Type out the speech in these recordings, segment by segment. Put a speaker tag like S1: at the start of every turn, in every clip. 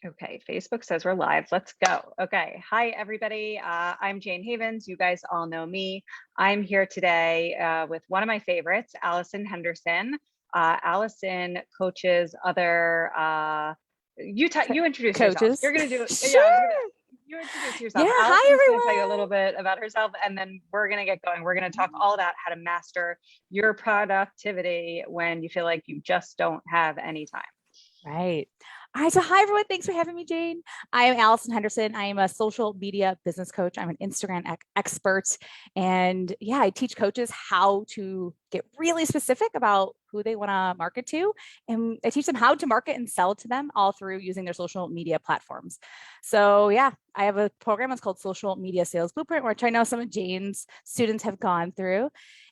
S1: Okay, Facebook says we're live. Let's go. Okay. Hi, everybody. I'm Jane Havens. You guys all know me. I'm here today with one of my favorites, Allison Henderson. Allison coaches other, you introduce yourself.
S2: Coaches.
S1: You're going to do, yeah, I was going to,
S2: Sure.
S1: you introduce
S2: Yeah.
S1: yourself.
S2: Hi,
S1: Allison's going to tell you a little
S2: everyone.
S1: bit about herself, and then we're going to get going. We're going to talk all about how to master your productivity when you feel like you just don't have any time.
S2: Right. All right. So, hi, everyone. Thanks for having me, Jane. I am Allison Henderson. I am a social media business coach. I'm an Instagram expert. And yeah, I teach coaches how to get really specific about who they want to market to. And I teach them how to market and sell to them all through using their social media platforms. So, yeah, I have a program. It's called Social Media Sales Blueprint, which I know some of Jane's students have gone through.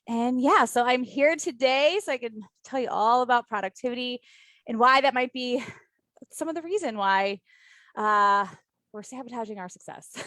S2: And yeah, so I'm here today so I can tell you all about productivity and why that might be some of the reason why we're sabotaging our success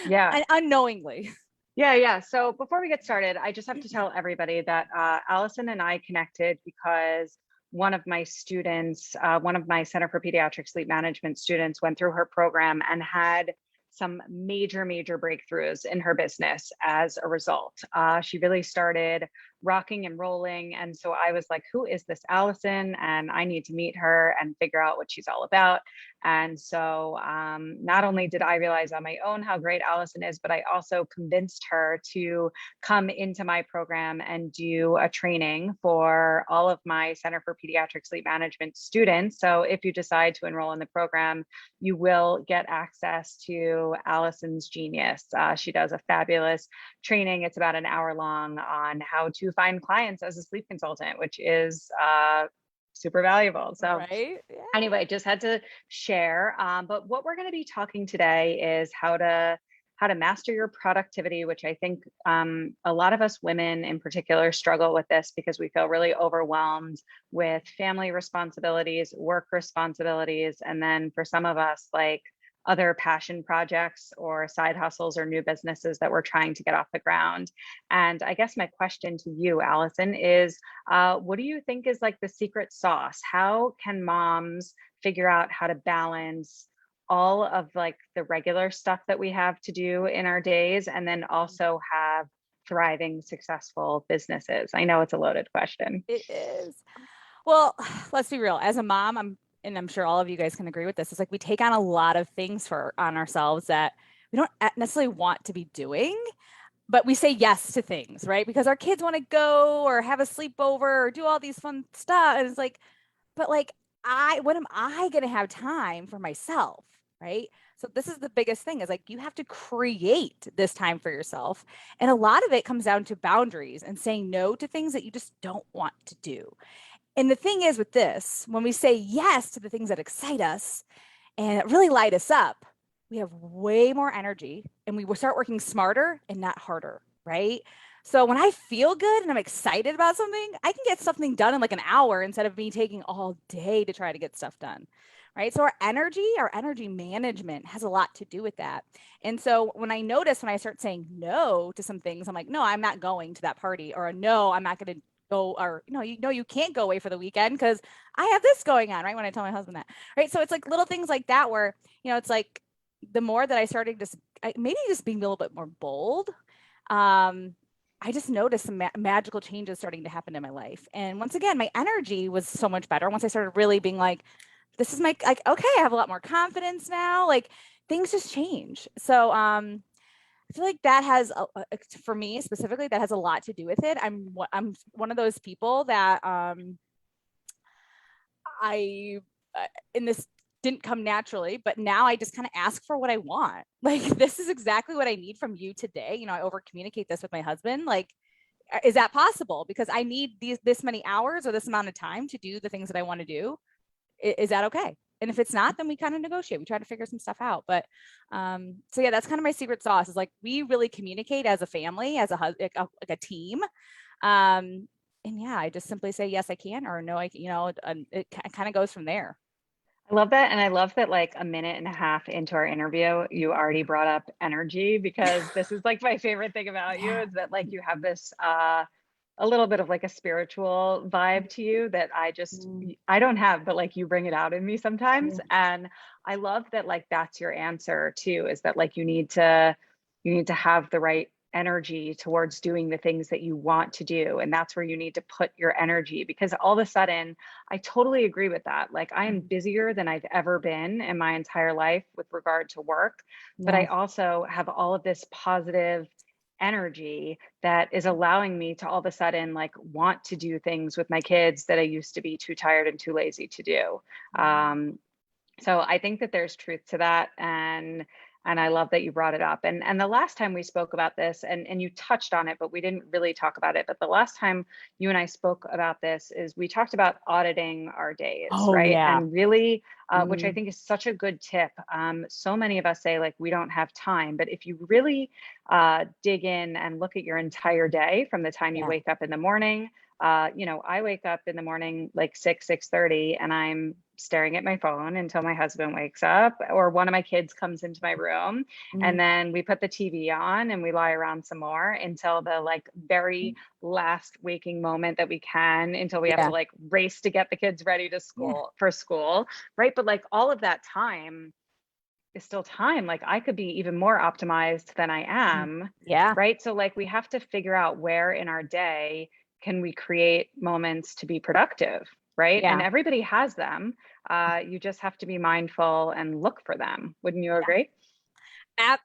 S1: Yeah.
S2: unknowingly.
S1: Yeah. So before we get started, I just have to tell everybody that Allison and I connected because one of my students, one of my Center for Pediatric Sleep Management students, went through her program and had some major breakthroughs in her business as a result. She really started rocking and rolling. And so I was like, who is this Allison? And I need to meet her and figure out what she's all about. And so not only did I realize on my own how great Allison is, but I also convinced her to come into my program and do a training for all of my Center for Pediatric Sleep Management students. So if you decide to enroll in the program, you will get access to Allison's genius. She does a fabulous training. It's about an hour long on how to find clients as a sleep consultant, which is super valuable. So
S2: Right. Yeah.
S1: anyway, just had to share. But what we're going to be talking today is how to master your productivity, which I think a lot of us women in particular struggle with this because we feel really overwhelmed with family responsibilities, work responsibilities, and then for some of us, like other passion projects or side hustles or new businesses that we're trying to get off the ground. And I guess my question to you, Allison, is what do you think is like the secret sauce? How can moms figure out how to balance all of like the regular stuff that we have to do in our days and then also have thriving, successful businesses? I know it's a loaded question.
S2: It is. Well, let's be real. As a mom, and I'm sure all of you guys can agree with this. It's like we take on a lot of things on ourselves that we don't necessarily want to be doing, but we say yes to things, right? Because our kids want to go or have a sleepover or do all these fun stuff. And it's like, but like, when am I going to have time for myself? Right. So this is the biggest thing is like, you have to create this time for yourself. And a lot of it comes down to boundaries and saying no to things that you just don't want to do. And the thing is with this, when we say yes to the things that excite us and that really light us up, we have way more energy and we will start working smarter and not harder, right? So when I feel good and I'm excited about something, I can get something done in like an hour instead of me taking all day to try to get stuff done, right? So our energy management has a lot to do with that. And so when I start saying no to some things, I'm like, no, I'm not going to that party, or no, I'm not going to go, or you can't go away for the weekend because I have this going on, right? When I tell my husband that, right? So it's like little things like that where, it's like the more that I started maybe just being a little bit more bold, I just noticed some magical changes starting to happen in my life. And once again, my energy was so much better once I started really being like, this is like, okay, I have a lot more confidence now. Like things just change. So, I feel like that has, for me specifically, that has a lot to do with it. I'm one of those people that I, and this didn't come naturally, but now I just kind of ask for what I want. Like, this is exactly what I need from you today. I over communicate this with my husband. Like, is that possible? Because I need this many hours or this amount of time to do the things that I want to do. Is that okay? And if it's not, then we kind of negotiate. We try to figure some stuff out. But so yeah, that's kind of my secret sauce is like, we really communicate as a family, as like a team. And yeah, I just simply say, yes, I can, or no, it kind of goes from there.
S1: I love that. And I love that like a minute and a half into our interview, you already brought up energy because this is like my favorite thing about you
S2: Yeah.
S1: is that like you have this a little bit of like a spiritual vibe to you that
S2: Mm,
S1: I don't have, but like you bring it out in me sometimes.
S2: mm,
S1: And I love that like that's your answer too, is that like you need to have the right energy towards doing the things that you want to do. And that's where you need to put your energy, because all of a sudden, I totally agree with that. Like I am
S2: mm.
S1: busier than I've ever been in my entire life with regard to work, but I
S2: Yeah.
S1: also have all of this positive energy that is allowing me to all of a sudden like want to do things with my kids that I used to be too tired and too lazy to do.
S2: Mm.
S1: So I think that there's truth to that, and I love that you brought it up. And the last time we spoke about this, and you touched on it, but we didn't really talk about it. But the last time you and I spoke about this is we talked about auditing our days,
S2: Oh
S1: right?
S2: yeah.
S1: And really, which I
S2: Mm,
S1: think is such a good tip. So many of us say like we don't have time, but if you really dig in and look at your entire day from the time you
S2: yeah.
S1: wake up in the morning. I wake up in the morning like 6:30, and I'm staring at my phone until my husband wakes up or one of my kids comes into my room.
S2: Mm,
S1: And then we put the TV on and we lie around some more until the like very
S2: mm,
S1: last waking moment that we can, until we have to
S2: yeah.
S1: like race to get the kids ready to
S2: Yeah.
S1: school, right? But like all of that time is still time. Like I could be even more optimized than I
S2: Mm.
S1: am,
S2: Yeah.
S1: right? So like we have to figure out where in our day can we create moments to be productive, right? And
S2: Yeah.
S1: everybody has them. You just have to be mindful and look for them. Wouldn't you agree?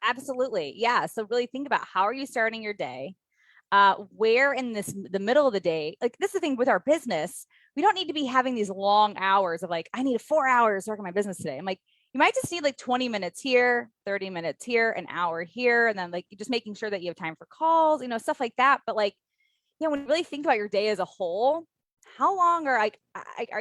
S2: Absolutely. Yeah. So really think about how are you starting your day? Where in the middle of the day, like this is the thing with our business, we don't need to be having these long hours of like, I need 4 hours to work on my business today. I'm like, you might just need like 20 minutes here, 30 minutes here, an hour here, and then like just making sure that you have time for calls, stuff like that. But like, when you really think about your day as a whole, how long are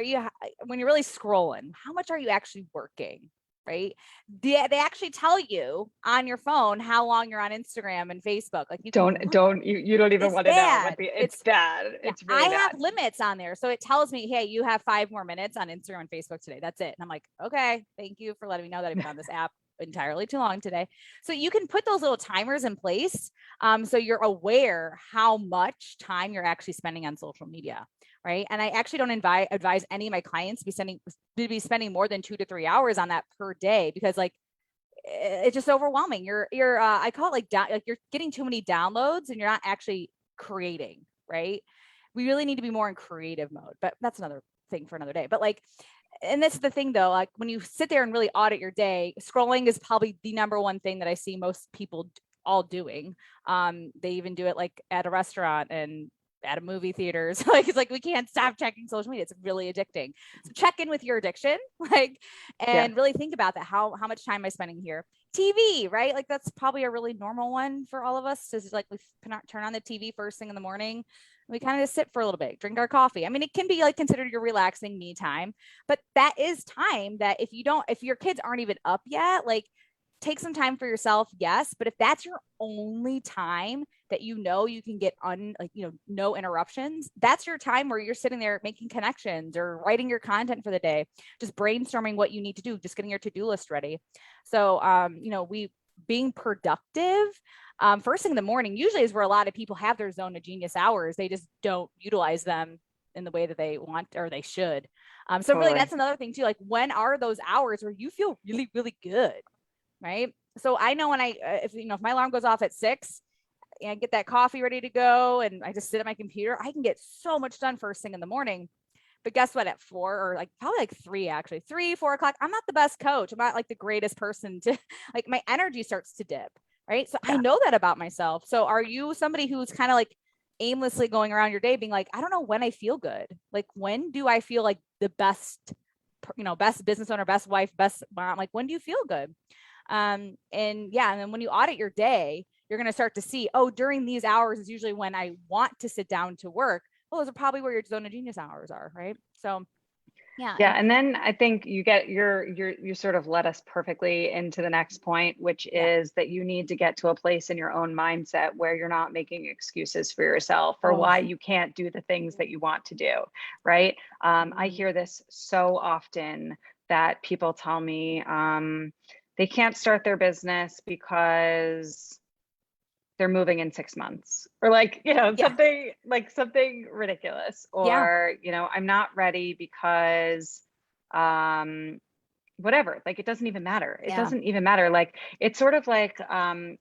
S2: you when you're really scrolling? How much are you actually working? Right? They actually tell you on your phone how long you're on Instagram and Facebook. Like you can look.
S1: You don't even
S2: It's
S1: want to know
S2: bad.
S1: it's bad.
S2: Yeah,
S1: It's
S2: I
S1: really
S2: have
S1: bad.
S2: limits on there. So it tells me, hey, you have 5 more minutes on Instagram and Facebook today. That's it. And I'm like, okay, thank you for letting me know that I've been on this app entirely too long today. So you can put those little timers in place. So you're aware how much time you're actually spending on social media. Right. And I actually don't advise any of my clients to be spending more than 2 to 3 hours on that per day, because like it's just overwhelming. You're I call it like you're getting too many downloads and you're not actually creating, right? We really need to be more in creative mode, but that's another thing for another day. But like, and that's the thing though, like when you sit there and really audit your day, scrolling is probably the number one thing that I see most people all doing. They even do it like at a restaurant and at a movie theaters. Like it's like we can't stop checking social media. It's really addicting. So check in with your addiction, like,
S1: Yeah.
S2: and really think about that. How much time am I spending here? TV, right? Like that's probably a really normal one for all of us. Is like we turn on the TV first thing in the morning. We kind of just sit for a little bit, drink our coffee. I mean, it can be like considered your relaxing me time, but that is time that if your kids aren't even up yet, like take some time for yourself, yes. But if that's your only time that you can get no interruptions, that's your time where you're sitting there making connections or writing your content for the day, just brainstorming what you need to do, just getting your to-do list ready. So we being productive first thing in the morning usually is where a lot of people have their zone of genius hours. They just don't utilize them in the way that they want or they should. So really
S1: Totally.
S2: that's another thing too. Like when are those hours where you feel really, really good? Right. So I know when if my alarm goes off at 6 and I get that coffee ready to go and I just sit at my computer, I can get so much done first thing in the morning. But guess what? At 4 or like probably like 3, actually 3, 4 o'clock, I'm not the best coach. I'm not like the greatest person to like my energy starts to dip. Right. So I
S1: Yeah.
S2: know that about myself. So are you somebody who's kind of like aimlessly going around your day being like, I don't know when I feel good. Like, when do I feel like the best business owner, best wife, best mom? Like, when do you feel good? And then when you audit your day, you're going to start to see, oh, during these hours is usually when I want to sit down to work. Well, those are probably where your zone of genius hours are, right? So yeah.
S1: Yeah, and then I think you sort of led us perfectly into the next point, which
S2: Yeah.
S1: is that you need to get to a place in your own mindset where you're not making excuses for yourself for
S2: Oh.
S1: why you can't do the things that you want to do, right? I hear this so often that people tell me they can't start their business because they're moving in 6 months, or like,
S2: Yeah.
S1: something ridiculous,
S2: Yeah.
S1: or, I'm not ready because, um, whatever, like, it doesn't even matter. It
S2: Yeah.
S1: doesn't even matter. Like, it's sort of like,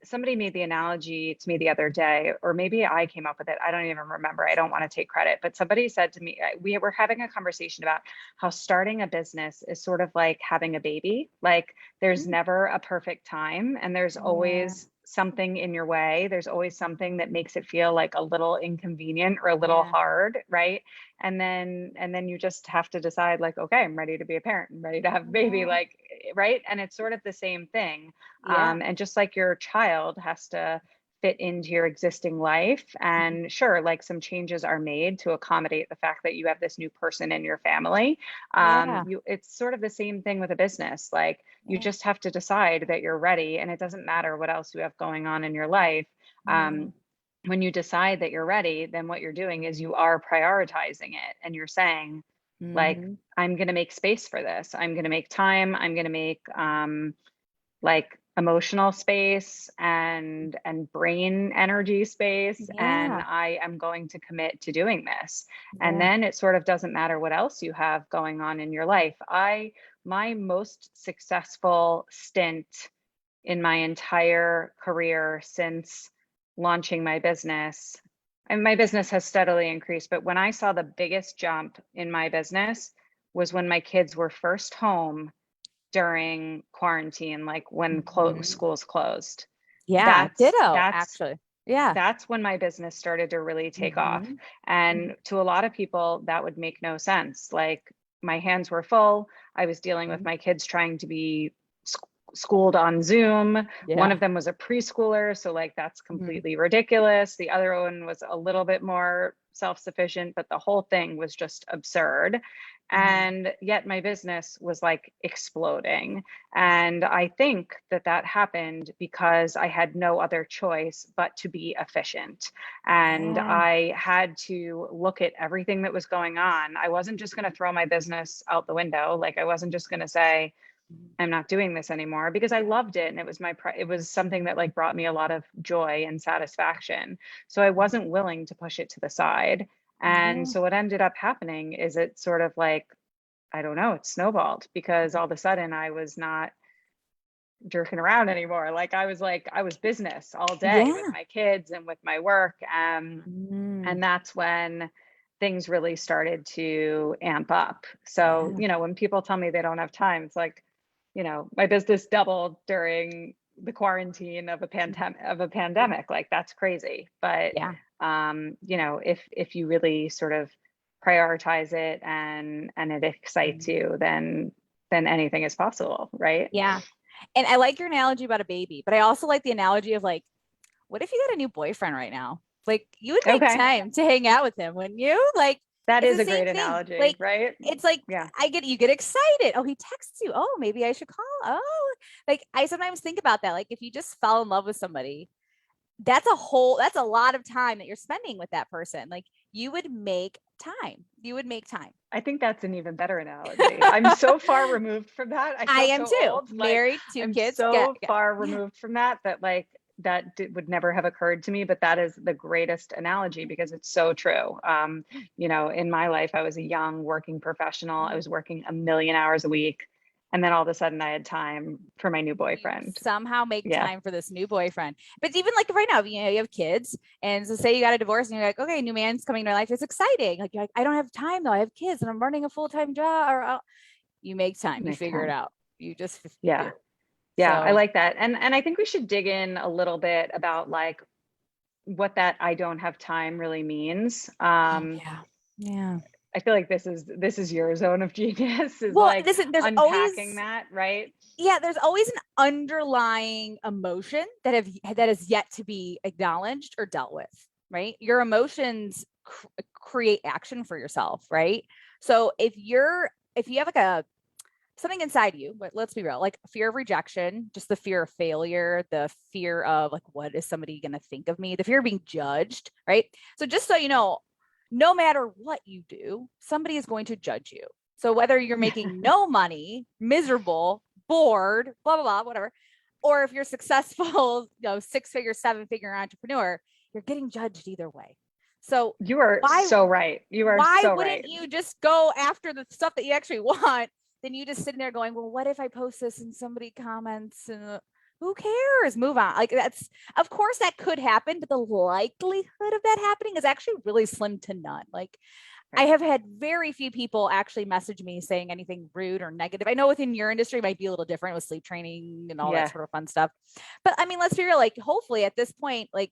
S1: somebody made the analogy to me the other day, or maybe I came up with it. I don't even remember. I don't want to take credit, but somebody said to me, we were having a conversation about how starting a business is sort of like having a baby. Like, there's
S2: Mm.
S1: never a perfect time, and there's
S2: Yeah.
S1: always something in your way. There's always something that makes it feel like a little inconvenient or a little
S2: Yeah.
S1: hard, right? And then you just have to decide, like, okay, I'm ready to be a parent, I'm ready to have a baby,
S2: Yeah.
S1: like, right? And it's sort of the same thing.
S2: Yeah.
S1: And just like your child has to fit into your existing life,
S2: Mhm.
S1: and sure, like, some changes are made to accommodate the fact that you have this new person in your family.
S2: Yeah.
S1: It's sort of the same thing with a business. Like, you
S2: Yeah.
S1: just have to decide that you're ready, and it doesn't matter what else you have going on in your life.
S2: Yeah.
S1: When you decide that you're ready, then what you're doing is you are prioritizing it, and you're saying, like,
S2: Hmm.
S1: I'm going to make space for this. I'm going to make time. I'm going to make, like, emotional space and brain energy space, and
S2: Yeah.
S1: I am going to commit to doing this. And
S2: Yeah.
S1: then it sort of doesn't matter what else you have going on in your life. My most successful stint in my entire career since launching my business, and my business has steadily increased, but when I saw the biggest jump in my business was when my kids were first home during quarantine, like when
S2: Mhm.
S1: schools closed.
S2: Yeah.
S1: That's
S2: Ditto,
S1: that's
S2: actually. Yeah.
S1: that's when my business started to really take off.
S2: Hmm.
S1: And to a lot of people, that would make no sense. Like, my hands were full. I was dealing with
S2: Hmm.
S1: my kids trying to be schooled on Zoom. One
S2: Yeah.
S1: of them was a preschooler, so, like, that's
S2: Hmm.
S1: completely ridiculous. The other one was a little bit more self-sufficient, but the whole thing was just absurd.
S2: Hmm.
S1: And yet my business was, like, exploding. And I think that that happened because I had no other choice but to be efficient. And
S2: Yeah.
S1: I had to look at everything that was going on. I wasn't just going to throw my business out the window. Like, I wasn't just going to say, I'm not doing this anymore, because I loved it, and it was it was something that, like, brought me a lot of joy and satisfaction. So I wasn't willing to push it to the side. And
S2: Yeah.
S1: so what ended up happening is, it sort of, like, I don't know, it snowballed, because all of a sudden I was not jerking around anymore. Like, I was business all day with
S2: Yeah.
S1: my kids and with my work.
S2: Mm.
S1: And that's when things really started to amp up. So,
S2: Yeah.
S1: when people tell me they don't have time, it's like, my business doubled during the quarantine of a pandemic. Like, that's crazy. But,
S2: Yeah.
S1: if you really sort of prioritize it, and it excites
S2: Mm.
S1: you, then anything is possible, right?
S2: Yeah. And I like your analogy about a baby, but I also like the analogy of, like, what if you got a new boyfriend right now? Like, you would make
S1: Okay.
S2: time to hang out with him, wouldn't you? Like,
S1: That
S2: it's
S1: is
S2: the
S1: a
S2: same
S1: great
S2: thing.
S1: analogy,
S2: Like,
S1: right?
S2: it's like,
S1: Yeah.
S2: you get excited. Oh, he texts you. Oh, maybe I should call. Oh, like, I sometimes think about that. Like, if you just fell in love with somebody, that's a lot of time that you're spending with that person. Like, you would make time. You would make time.
S1: I think that's an even better analogy. I'm so far removed from that. I
S2: I
S1: feel
S2: am
S1: so
S2: too.
S1: old. Like,
S2: Married, two
S1: I'm
S2: kids. Yeah,
S1: so
S2: yeah,
S1: far
S2: yeah.
S1: removed from that, like, would never have occurred to me. But that is the greatest analogy, because it's so true. In my life, I was a young working professional. I was working a million hours a week. And then all of a sudden I had time for my new
S2: You
S1: boyfriend.
S2: somehow make
S1: Yeah.
S2: time for this new boyfriend. But even like right now, you have kids, and so say you got a divorce, and you're like, okay, new man's coming to my life. It's exciting. Like, you're like, I don't have time though. I have kids, and I'm running a full time job. Or you make time. You
S1: Make
S2: figure it
S1: time.
S2: out. You
S1: Yeah.
S2: do.
S1: Yeah. I
S2: So
S1: like that. And I think we should dig in a little bit about, like, what that "I don't have time" really means.
S2: oh, yeah, yeah.
S1: I feel like this is your zone of genius, is,
S2: Well,
S1: like,
S2: listen,
S1: unpacking that, right?
S2: there's always an underlying emotion that is yet to be acknowledged or dealt with, right? Your emotions create action for yourself, right? So if you have like a something inside you, but let's be real, like fear of rejection, just the fear of failure, the fear of, like, what is somebody going to think of me, the fear of being judged, right? So just so you know, no matter what you do, somebody is going to judge you. So whether you're making no money, miserable, bored, blah, blah, blah, whatever, or if you're successful, 6-figure, 7-figure entrepreneur, you're getting judged either way. So
S1: you are so right. You are
S2: why
S1: so
S2: wouldn't
S1: right.
S2: you just go after the stuff that you actually want? Then you just sitting there going, well, what if I post this and somebody comments and who cares? Move on. Like that's, of course that could happen, but the likelihood of that happening is actually really slim to none. Like I have had very few people actually message me saying anything rude or negative. I know within your industry it might be a little different with sleep training and all that sort of fun stuff. But I mean, let's be real, like hopefully at this point, like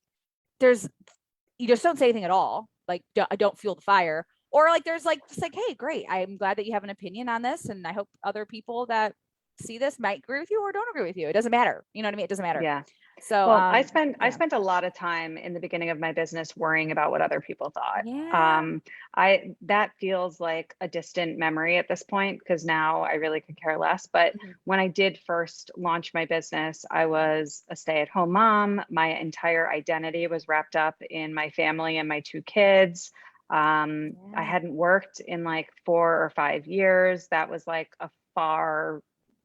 S2: you just don't say anything at all. Like I don't fuel the fire. Or like there's like just like, hey, great. I'm glad that you have an opinion on this. And I hope other people that see this might agree with you or don't agree with you. It doesn't matter. You know what I mean? It doesn't matter.
S1: Yeah.
S2: So
S1: well, I spent a lot of time in the beginning of my business worrying about what other people thought. That feels like a distant memory at this point because now I really could care less. But when I did first launch my business, I was a stay-at-home mom. My entire identity was wrapped up in my family and my 2 kids. I hadn't worked in like 4 or 5 years. That was like a far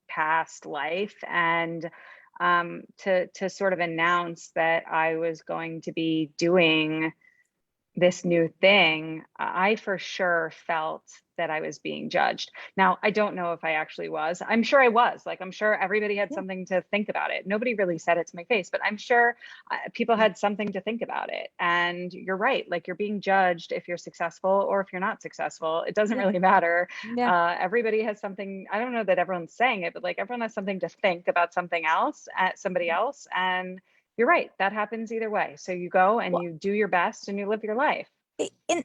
S1: past life. And to sort of announce that I was going to be doing this new thing, I for sure felt that I was being judged. Now, I don't know if I actually was. I'm sure I was. Like, I'm sure everybody had something to think about it. Nobody really said it to my face, but I'm sure people had something to think about it. And you're right. Like, you're being judged if you're successful or if you're not successful. It doesn't really matter. Everybody has something. I don't know that everyone's saying it, but like everyone has something to think about something else at somebody else. And you're right. That happens either way. So you go and you do your best and you live your life.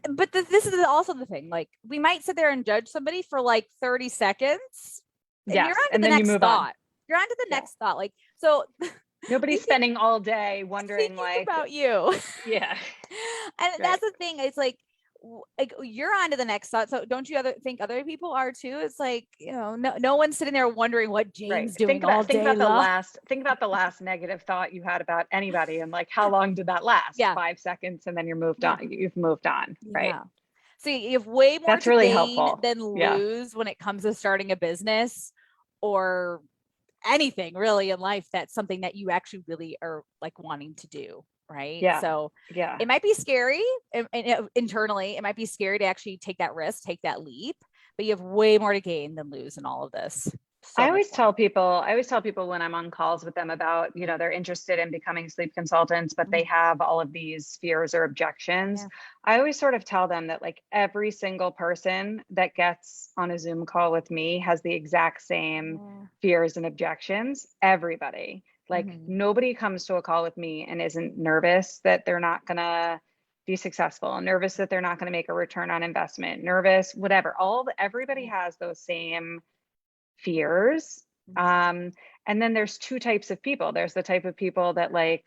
S2: But this is also the thing. Like we might sit there and judge somebody for like 30 seconds. And you're on to the next thought. You're on to the next thought. Like, so
S1: nobody's spending all day wondering like
S2: about you.
S1: Yeah.
S2: And that's the thing. It's like you're on to the next thought. So don't you think other people are too? It's like, no one's sitting there wondering what Jane's doing all day.
S1: Think about the last negative thought you had about anybody and like how long did that last? 5 seconds and then you've moved on, right?
S2: So you have way more
S1: that's really
S2: gain
S1: helpful
S2: than lose when it comes to starting a business or anything really in life. That's something that you actually really are like wanting to do. Right. So it might be scary internally. It might be scary to actually take that risk, take that leap, but you have way more to gain than lose in all of this.
S1: I always tell people when I'm on calls with them about, they're interested in becoming sleep consultants, but they have all of these fears or objections. I always sort of tell them that like every single person that gets on a Zoom call with me has the exact same fears and objections. Everybody. Like nobody comes to a call with me and isn't nervous that they're not going to be successful, nervous that they're not going to make a return on investment, nervous, whatever. Everybody has those same fears. And then there's 2 types of people. There's the type of people that like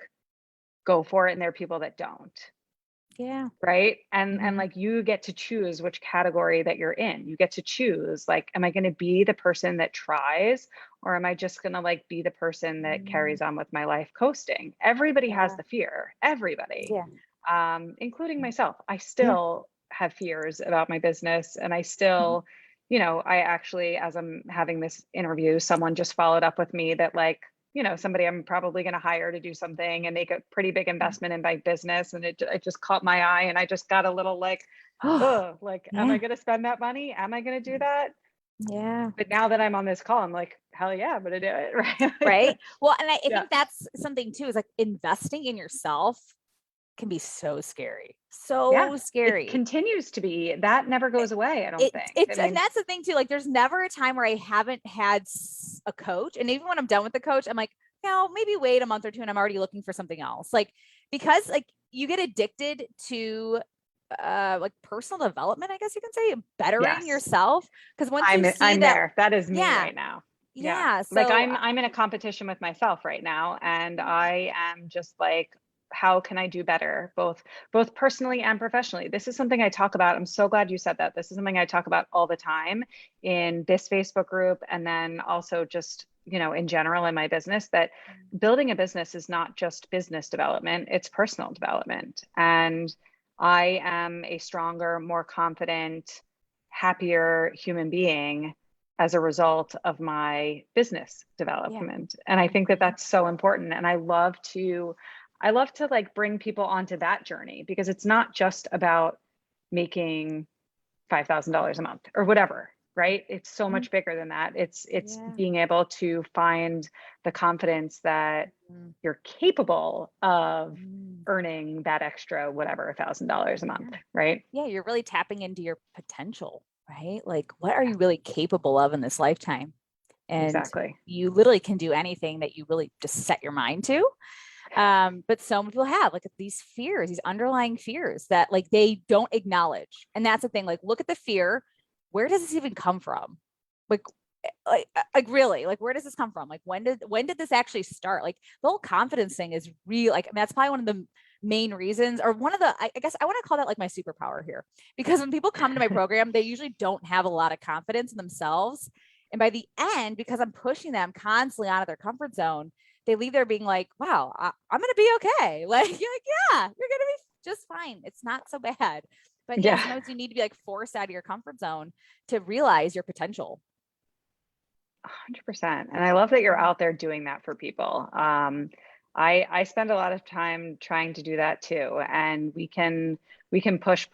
S1: go for it and there are people that don't. Right. And like you get to choose which category that you're in. You get to choose like, am I going to be the person that tries or am I just going to like be the person that carries on with my life coasting? Everybody has the fear, everybody, including myself. I still have fears about my business and I still, I actually, as I'm having this interview, someone just followed up with me that like, somebody I'm probably going to hire to do something and make a pretty big investment in my business. And it just caught my eye and I just got a little like, am I going to spend that money? Am I going to do that? But now that I'm on this call, I'm like, hell yeah, I'm going to do it.
S2: Right. Well, and I think that's something too, is like investing in yourself can be so scary. Scary.
S1: It continues to be. That never goes away, I don't think.
S2: And that's the thing too. Like there's never a time where I haven't had a coach. And even when I'm done with the coach, I'm like, maybe wait a month or 2 and I'm already looking for something else. Like, because like you get addicted to like personal development, I guess you can say, bettering yourself. Because once I'm there,
S1: that is me right now.
S2: So,
S1: like I'm in a competition with myself right now. And I am just like, how can I do better, both personally and professionally? This is something I talk about. I'm so glad you said that. This is something I talk about all the time in this Facebook group. And then also just, in general in my business, that building a business is not just business development, it's personal development. And I am a stronger, more confident, happier human being as a result of my business development. And I think that that's so important. And I love to like bring people onto that journey, because it's not just about making $5,000 a month or whatever, right? It's so much bigger than that. It's being able to find the confidence that you're capable of earning that extra, whatever, $1,000 a month, right?
S2: Yeah, you're really tapping into your potential, right? Like, what are you really capable of in this lifetime? And
S1: exactly.
S2: you literally can do anything that you really just set your mind to. But so many people have like these fears, these underlying fears that like they don't acknowledge. And that's the thing, like, look at the fear. Where does this even come from? Like really, like, where does this come from? Like, when did this actually start? Like, the whole confidence thing is real. Like, I mean, that's probably one of the main reasons, or one of the, I guess I want to call that like my superpower here, because when people come to my program, they usually don't have a lot of confidence in themselves. And by the end, because I'm pushing them constantly out of their comfort zone, they leave there being like, wow, I'm going to be okay. Like, you're like, yeah, you're going to be just fine. It's not so bad. But yeah, sometimes you need to be like forced out of your comfort zone to realize your potential.
S1: 100%. And I love that you're out there doing that for people. I spend a lot of time trying to do that too. And we can push,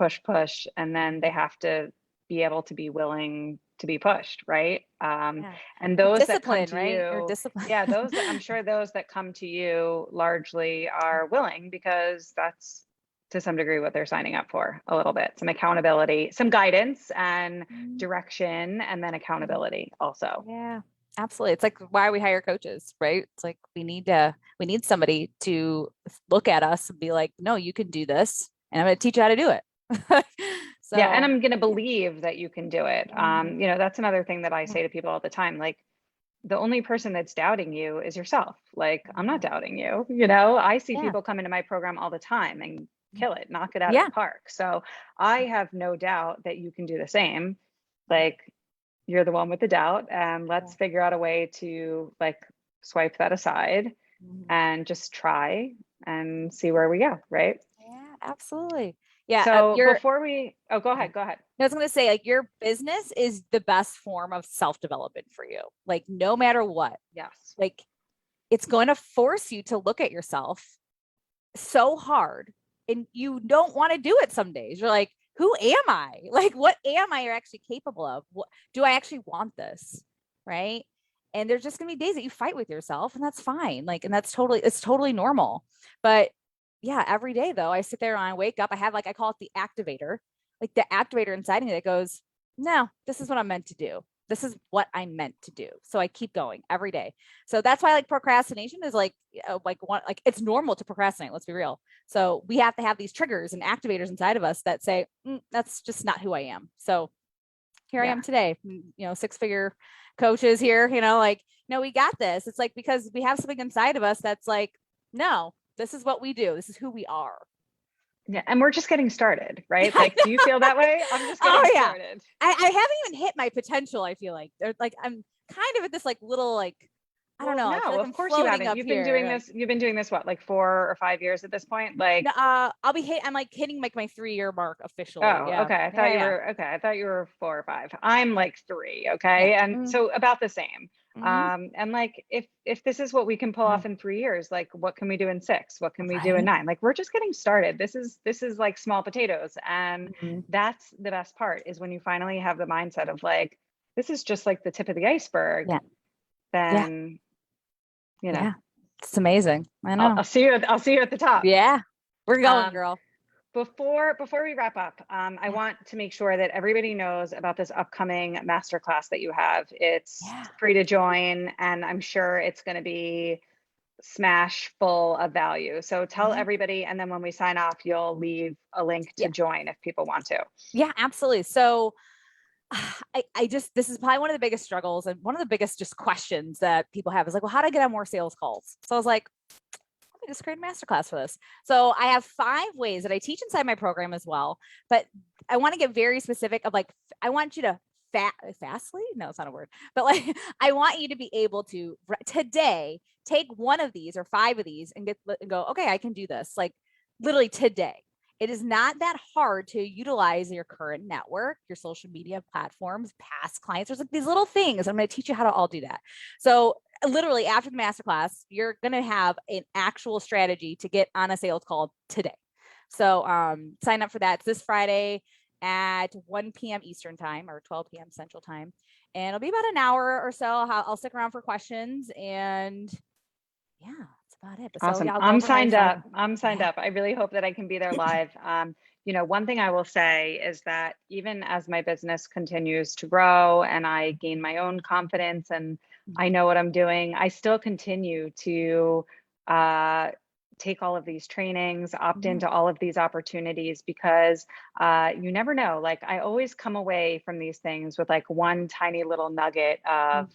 S1: and then they have to be able to be willing to be pushed, right? And those that come to you, yeah, those that, I'm sure those that come to you largely are willing, because that's to some degree what they're signing up for, a little bit, some accountability, some guidance and direction, and then accountability also.
S2: Yeah, absolutely. It's like why we hire coaches, right? It's like we need somebody to look at us and be like, no, you can do this, and I'm going to teach you how to do it. So,
S1: yeah, and I'm going to believe that you can do it. You know, that's another thing that I say to people all the time. Like, the only person that's doubting you is yourself. Like, I'm not doubting you. You know, I see people come into my program all the time and kill it, knock it out of the park. So I have no doubt that you can do the same. Like, you're the one with the doubt, and let's figure out a way to like swipe that aside and just try and see where we go. Right.
S2: Yeah, absolutely. Yeah.
S1: So before we, go ahead.
S2: No, I was going to say, like, your business is the best form of self-development for you. Like, no matter what.
S1: Yes.
S2: Like, it's going to force you to look at yourself so hard, and you don't want to do it some days. You're like, who am I? Like, what am I actually capable of? What do I actually want this? Right. And there's just gonna be days that you fight with yourself, and that's fine. Like, and it's totally normal. But yeah, every day though, I sit there and I wake up, I have, like, I call it the activator, like the activator inside me that goes, no, this is what I'm meant to do. This is what I'm meant to do. So I keep going every day. So that's why, like, procrastination is like it's normal to procrastinate. Let's be real. So we have to have these triggers and activators inside of us that say, that's just not who I am. So here I am today, you know, 6-figure coaches here, you know, like, no, we got this. It's like, because we have something inside of us that's like, no, this is what we do. This is who we are.
S1: Yeah, and we're just getting started, right? Like, do you feel that way? I'm just getting started.
S2: I haven't even hit my potential. I feel like I'm kind of at this like little, like, I don't know.
S1: No,
S2: like
S1: of course you haven't. You've been doing this. You've been doing this what, like 4 or 5 years at this point? Like,
S2: I'm like hitting like my 3-year mark officially.
S1: Oh, okay. I thought you were okay. I thought you were 4 or 5. I'm like 3. Okay, and so about the same. And like, if this is what we can pull off in 3 years, like, what can we do in 6? What can we do in 9? Like, we're just getting started. This is like small potatoes, and that's the best part, is when you finally have the mindset of like, this is just like the tip of the iceberg. Then, you know,
S2: it's amazing. I know.
S1: I'll see you at the top.
S2: Yeah, we're going, girl.
S1: Before we wrap up, I want to make sure that everybody knows about this upcoming masterclass that you have. It's free to join, and I'm sure it's going to be smash full of value. So tell everybody, and then when we sign off, you'll leave a link to join if people want to. Yeah,
S2: absolutely. So this is probably one of the biggest struggles, and one of the biggest just questions that people have is like, well, how do I get on more sales calls? So I was like, just create a masterclass for this. So I have 5 ways that I teach inside my program as well, but I want to get very specific of like, I want you to fastly, no, it's not a word, but like, I want you to be able to today take one of these or 5 of these and go, okay, I can do this, like literally today. It is not that hard to utilize your current network, your social media platforms, past clients. There's like these little things. I'm going to teach you how to all do that. So literally after the masterclass, you're going to have an actual strategy to get on a sales call today. So sign up for that. It's this Friday at 1 p.m. Eastern time or 12 p.m. Central time. And it'll be about an hour or so. I'll stick around for questions, and yeah, that's about it. But so
S1: Awesome.
S2: yeah,
S1: I'm signed up. I'm signed up. I really hope that I can be there live. One thing I will say is that even as my business continues to grow and I gain my own confidence and I know what I'm doing, I still continue to take all of these trainings, opt into all of these opportunities, because you never know. Like, I always come away from these things with like one tiny little nugget of,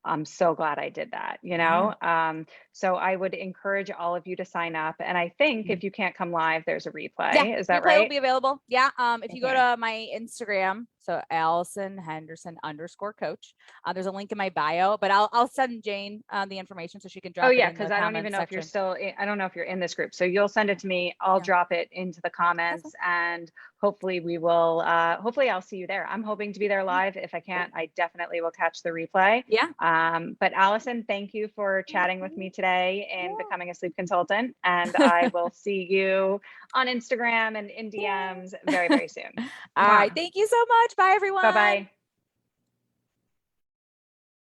S1: I'm so glad I did that, so I would encourage all of you to sign up. And I think if you can't come live, there's a replay.
S2: Yeah,
S1: Is that
S2: replay
S1: right?
S2: will be available. Yeah. If you go to my Instagram, so Allison Henderson _coach, there's a link in my bio, but I'll send Jane the information so she can drop it in the comments section.
S1: Because I don't even know if you're still, I don't know if you're in this group. So you'll send it to me. I'll drop it into the comments, and hopefully we will, hopefully I'll see you there. I'm hoping to be there live. If I can't, I definitely will catch the replay.
S2: Yeah.
S1: But Allison, thank you for chatting with me today and becoming a sleep consultant. And I will see you on Instagram and in DMs very, very soon.
S2: All right. Thank you so much. Bye, everyone.
S1: Bye-bye.